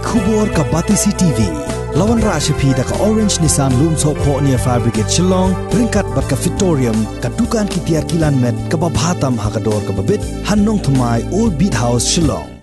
khubor ka Batisi TV. Lawan Rashapi da ka Orange Nissan Lumso po near Fire Brigade Shillong, ringkat bat ka Victorium, ka dukan ki tiar kilan met ka babhatam hakador ka babit, Hannong Thumai Old Beat House Shillong.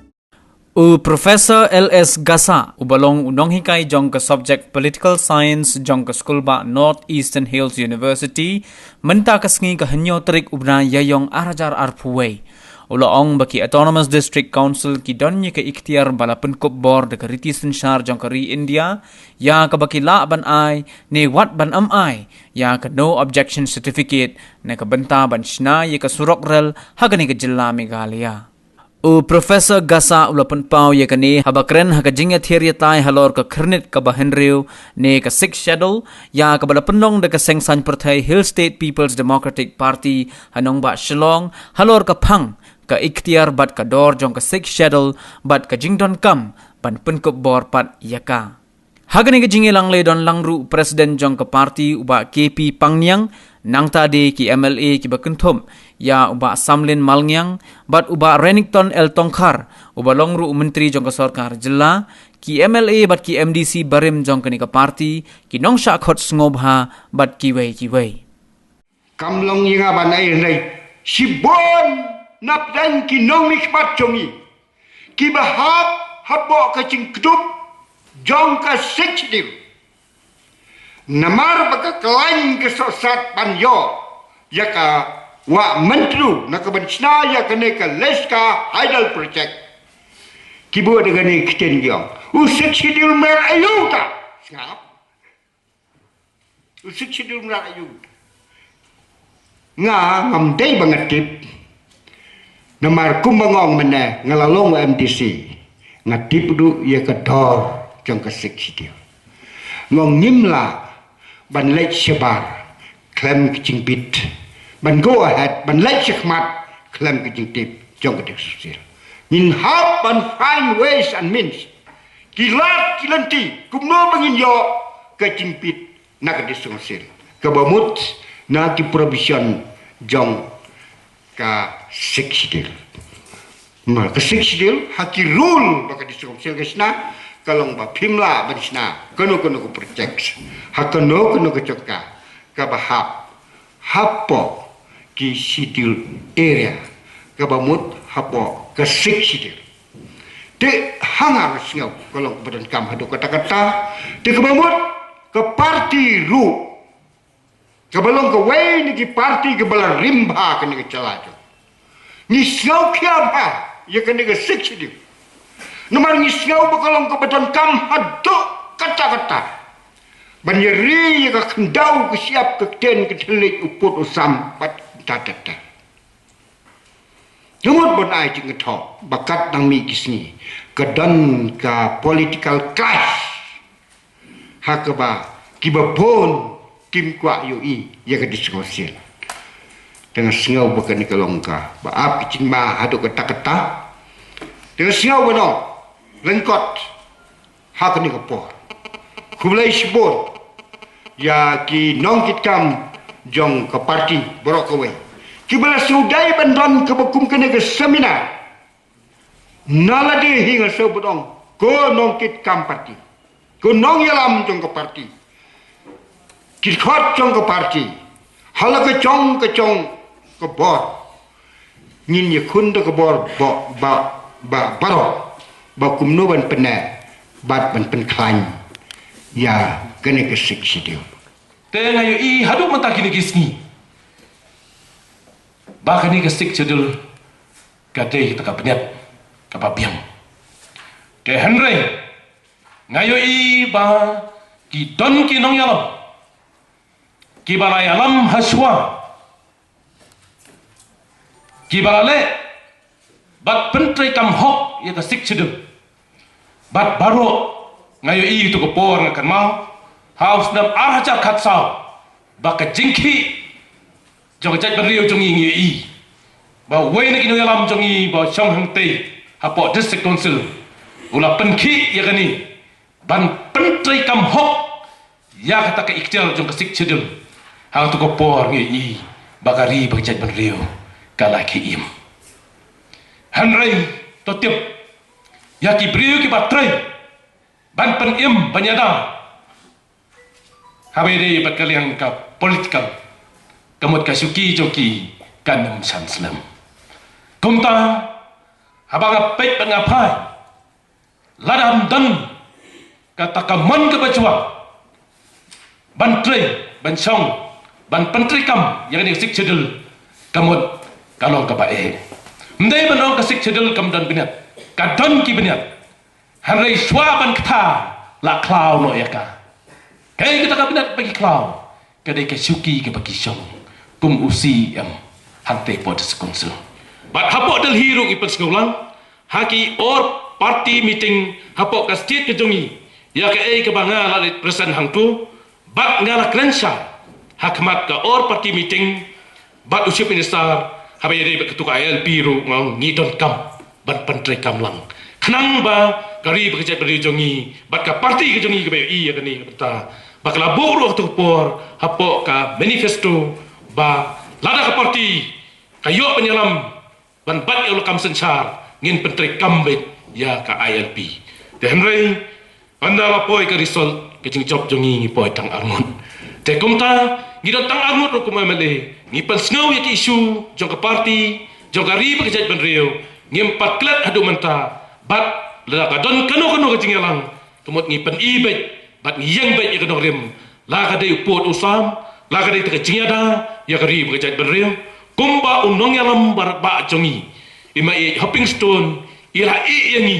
Professor L.S. Gasa ubalong unong hikay jong ka subject political science jong ka school ba North Eastern Hills University menta kasngi ka hanyo trik ubna yayong arajar arpuway ulaong baki Autonomous District Council ki donye ka ikhtiar balapun kop board ka ritisan shar jong ka ri India ya ka baki la ban ai ne wat ban am ai ya ka no objection certificate na ka banta ban shna ye ka surokrel hagani ka jilla Meghalaya. Professor Gasa ulapun pau ye kani habakren hakajingya theory tai halor ka khrnit ka bahenriu ne ka six schedule ya ka balapunong de ka sengsan perthai Hill State People's Democratic Party hanong ba Shillong halor ka phang ka ikhtiar bat ka dor jong ka six schedule bat ka jingdon kam pan pun ko bor pat yaka hagani ka jingi langle don langru president jong ka party uba KP Pangnyang nang tadi ki MLA ki bakunthum ya uba Samlin Malngyang bat uba Renington L Tongkhar uba longru menteri jong ka sarkar jilla ki MLA bat ki MDC barim jong ka party ki nongsha khot ngobha bat ki wei kamlong yinga banai nei sibon napdan ki nong mikpat jongi ki bahap habo ka cingkdup jong ka sikdir namar baka klaim ke sosat banyo yaka wa mentru nakabansna ya kene ka leska idol project kibo dengan ni kiten gyong usik sidil mer ayuta ngap usik sidil mer ayuta ngam dei banget tip namar kumbangong mena ngalalong MTC ngatip du ya ka dor jong ka sik sidil ngong nimla ban lech sebar klem kicing bit ban go ahead ban lech khmat klem kicing tip jong ke sosial nin hap ban find ways and means kilat kilanti kumno bangin yo kicing bit nak ke sosial kabamut na ki provision jong ka siksidil ma ka siksidil haki rule baka di sosial kesna kalong ba pimla barisna kono ko project hakono kono cokka ka bahap hapo ki sidil area ka bamut hapo ka siksidil de hangar singaw kalong badan kam hadu kata-kata de ka bamut ka party ru ka balong ka way ni ki party ka bala rimba ka ni chalajo ni singaw kya ba ya ka ni ka siksidil nomor ngisngau bakalong kebetulan kam hadu kata-kata banyeri ka kendau ke siap ke ten ke telik uput usam pat tatata nyumut bon ai jing ngetok bakat nang mi kisni kedan ka political class hakaba kibapon kim kwa yui ya ka diskosil dengan sengau bakan ni kalongka baap kicing ma hadu kata-kata dengan sengau beno lengkot hak ni kapor kulai sibor ya ki nongkit kam jong ke parti borok kowe ki bala sudai bandon ke bekum kene ke seminar nalade hinga sebodong ko nongkit kam parti ko nong yalam jong ke parti ki khot jong ke parti hala ke chong ke bor ngin ye khun ke bor ba baro bakum no ban pena bat ban pen klan ya kene ke sik sidio te ngayo I hadu mata kini kisni ba kene ke sik sidul kate kita ka penyat ka papiang te henre ngayo I ba ki don ki nong yalam ki bala yalam haswa ki bala le bat pentri kam hok ya ka sik sidul bat baro ngayo I tu ko por ngakan mau house nam arhacha khatsao baka jingki jong jaj bariu jong I ba we na kinu yalam jong I ba chong hang te hapo district council ula penki ya kani ban pentri kam hok ya kata ka ikhtiar jong ka sik sidul hang tu ko por ngi I bakari ba jaj bariu kala ki im hanrai to tiap ya ki brio ki batrai ban pen im banyada habere bat kaliang ka political kamut ka suki joki kanam sanslam kumta habang pek pengapai ladam dan kata kaman ke bajwa ban tre ban song ban pentri kam yang ni sik cedul kamut kalau ka bae mdai banong ka sik cedul kam dan binat ka don ki binat hanrei swa ban kata la klau no yaka kai kita ka binat bagi klau kadai ka suki ke bagi song kum usi yang hante pot sekonsul bat hapok del hiru ipan sekolang haki or party meeting hapok ka state ke jongi ya ke ke banga la present hang tu bat ngala krensa hakmat ka or party meeting bat usip minister habe yede ketua ILP ru ngong ngidon kam ban pentri kam lang khnang ba gari bekerja beri jongi bat ka parti ke jongi ke BI ya kani beta bakla buru tu por hapok ka manifesto ba lada ka parti kayo penyelam ban bat yo kam sensar ngin pentri kam bet ya ka ILP dan rei anda lapoi ka result ke jing job jongi poi tang armut te kumta ngidon tang armut ro kuma mele ngi pan snow ya isu jong ka parti jong ka ri bekerja ban rio ngim pat klat adu menta bat la ka don kano ka jingelang tumut ngi pan ibet bat ngi yang bet ya ka dong rim la ka dei upot usam la ka dei te jingada ya ka ri bekerja ban rio kumba unong yalam barat ba jongi ima e hopping stone ila e yangi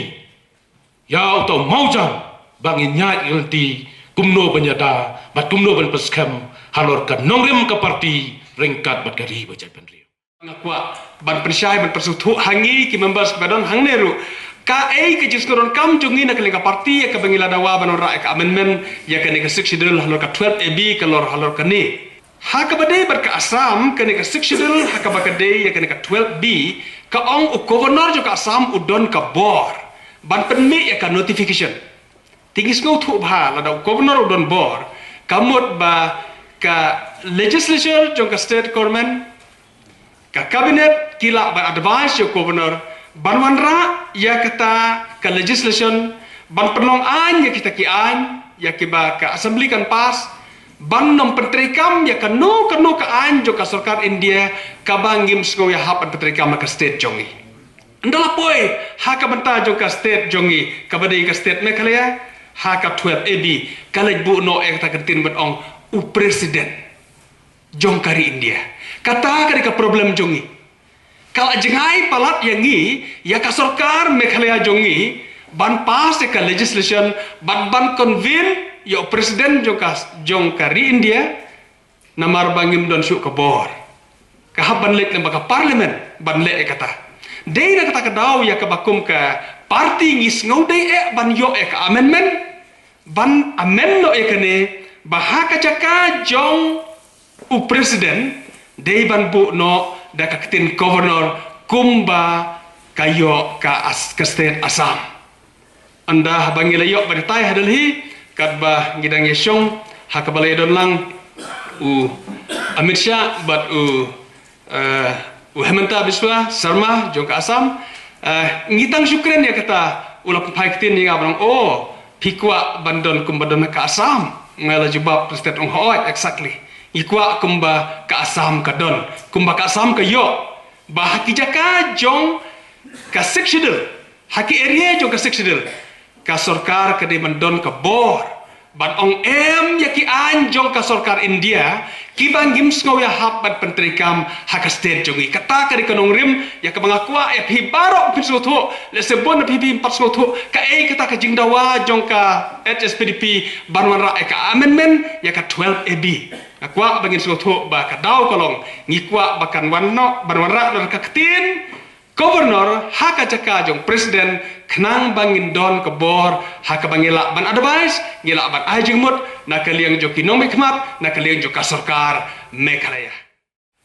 ya auto maujan bangin nyat nganti kumno banyada bat kumno ban paskam halor ka nongrim ka parti ringkat bat gari bekerja ban rio ngakwa ban pensyai ban persutu hangi ki members badon hang neru ka ke jiskoron kam jungi nak lenga parti ya ka bangila dawa banon ra ka amendment ya ka ne ka 6 schedule halor ka 12 AB ka lor halor ka ne ha ka bade bar ka asam ka ne ka 6 schedule ha ka bakade ya ka ne ka 12 B ka ong u governor jo ka asam udon ka bor ban penmi ya ka notification tingis ngau thu bha la da governor udon bor kamut ba ka legislature jo ka state government ka cabinet kila ban advice jo governor ban wanra ya kata ka legislation ban penlong an ya kita ki an ya ki ba ka assembly kan pas ban nom pentri kam ya kanu ka an jo ka sarkar India ka bangim sko ya hap pentri kam ka state jongi ndala poi ha ka banta jo ka state jongi ka badai ka state Meghalaya ha ka 12 AB kalaj bu no ek ta ketin bat ong u president jongkari India kata ka problem jongi kalau jengai palat yangi ya ka sarkar Meghalaya jongi ban pas ka legislation ban convene ya presiden jongkari India namar bangim don syuk ke bor ka haban lek lembaka parlimen ban lek kata dei na kata kadau ya ka bakum ka parti ngis ngau dei ban yo ka amendment ban amendno kane bahaka caka jong u presiden dei ban bu no da ka ketin governor kumba kayo ka state Assam anda bangila yo ban tai hadalhi kadba ngidang yesong hakabalay don lang u Amit Shah bat u Hemanta Biswa Sarma jong ka Assam ngitang syukran ya kata ulap paiktin ni ngabrang pikwa bandon kumbadon ka Assam ngala jubab state ong hoy exactly ikwa kumba ka Assam ka don kumba ka Assam ka yo bahaki jaka jong ka sekshidel haki area jong ka sekshidel ka sarkar ka de mandon ka bor ban ong yaki anjong ka sarkar India ki banggim sngaw ya hap ban pentri kam haka state jongi kata ka de kanong rim ya ka mangakwa ya pibaro pisotho le sebon pibi patsotho ka kata ka jingdawa jong ka HSPDP banwara ka amendment ya ka 12 AB akwa bangin sotho ba ka daw kolong ngikwa bakan wanno banwara dan ka ketin Governor haka jaka jong presiden kenang bangin don ke bor haka bangila ban advice ngila ban ajing mut na kaliang jo kinong mikmat na kaliang jo kasarkar Meghalaya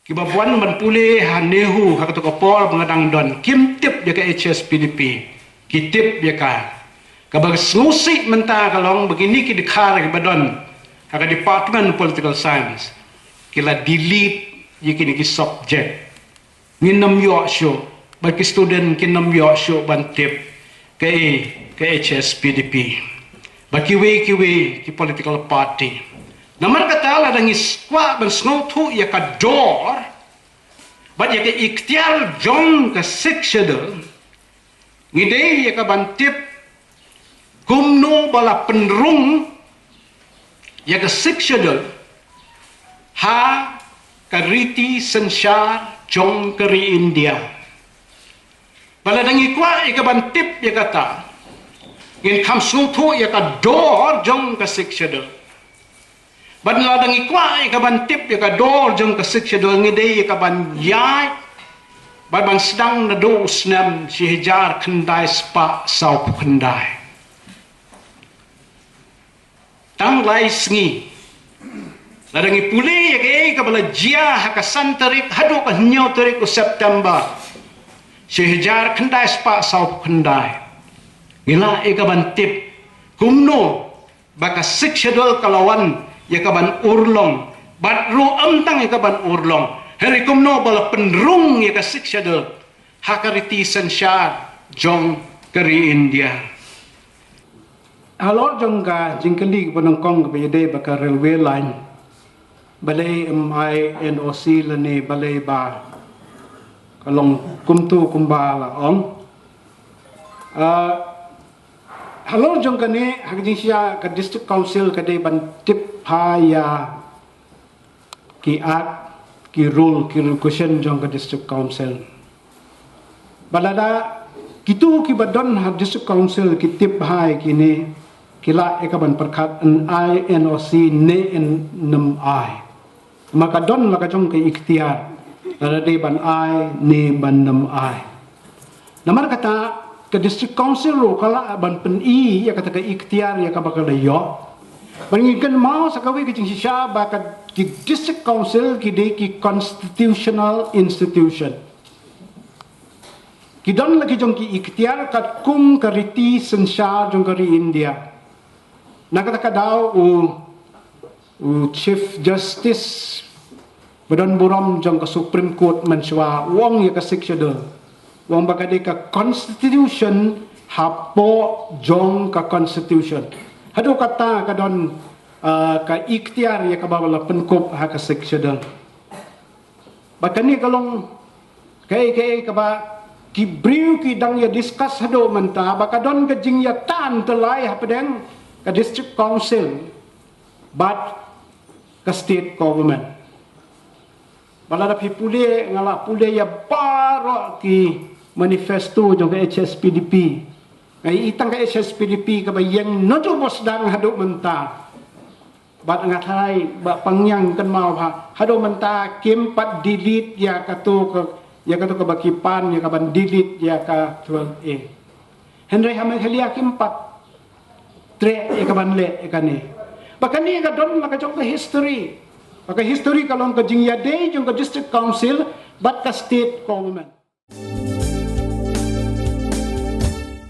kibabuan ban pule hanehu haka to kopol bangadang don kim tip jaka HSPDP kitip jaka kabag susi menta kalong begini ki dikhar ki badon haka department political science kila delete yiki ki subject nginam yo show bagi student kinam yo show bantip ke HSPDP Kiwi ki political party. Naman kata la dangi skwa ban snow tu ya ka door. But ya ka ikhtiar jong ka sikshadal. Ngide ya ka bantip kumno bala penrung ya ka sikshadal. Ha kariti sensyar jong kari India. Bala dangi kwa ya ka bantip ya kata. Ngin kam snow tu ya ka door jong ka sikshadal. Ban ladang ikwa ikaban tip ikador jeng kesik syadol ngide ikaban yai ban sedang nados nam si hijar kendai spa sau kendai tang lai sngi ladang ipuli ikabala jia hakasan tarik hadu ka nyaw tarik ku September si hijar kendai spa sau kendai ngila ikaban tip kumno baka sik syadol kalawan ya kaban urlong bat ru amtang ya kaban urlong hari kumno bala penrung ya kasik syadal hakariti sensyar jong kari India halor jong ka jingkali panangkong kapayade baka railway line balay MINOC lani balay ba kalong kumtu kumbala ong halor jong kani hagjing siya ka district council kadai ban tip haya ki at ki rule ki question jong ka district council balada kitu ki badon ha district council ki tip hai kini kila ekaban perkat an INOC ne en nam ai maka don maka jong ke ikhtiar ada de ban ai ne ban nam ai namar kata ke district council ro kala ban pen I ya kata ke ikhtiar ya ka bakal yo Bangingkan mau sakawi ke jing sisya baka ki district council ki de ki constitutional institution. Ki don lagi jong ki ikhtiar kat kum kariti sensyar jong kari India. Nakata daw u chief justice badan buram jong ka Supreme Court manswa wong ya ka siksyadol. Wong baka de ka constitution hapo jong ka constitution. Hado kata kadon ka ikhtiar ya ka bawala penkop ha ka seksyadal. Bakani kalong kay ka ba ki briu ki dang ya discuss hado manta bakadon ka jing ya tan telai ha pedeng ka district council but ka state government. Balada pi pule ngala pule ya baro ki manifesto jong ka HSPDP. Ay itang ka SSPDP ka ba yang notobos dang hado menta bat ngatai ba pangyang kan mau ha hado menta kimpat delete ya katu ka bakipan ya ka ban delete ya ka 12A Henry hamel helia kimpat tre ya ka ban le ya kani bakani ka don maka jong ka history kalon ka jing ya day jong ka district council bat ka state government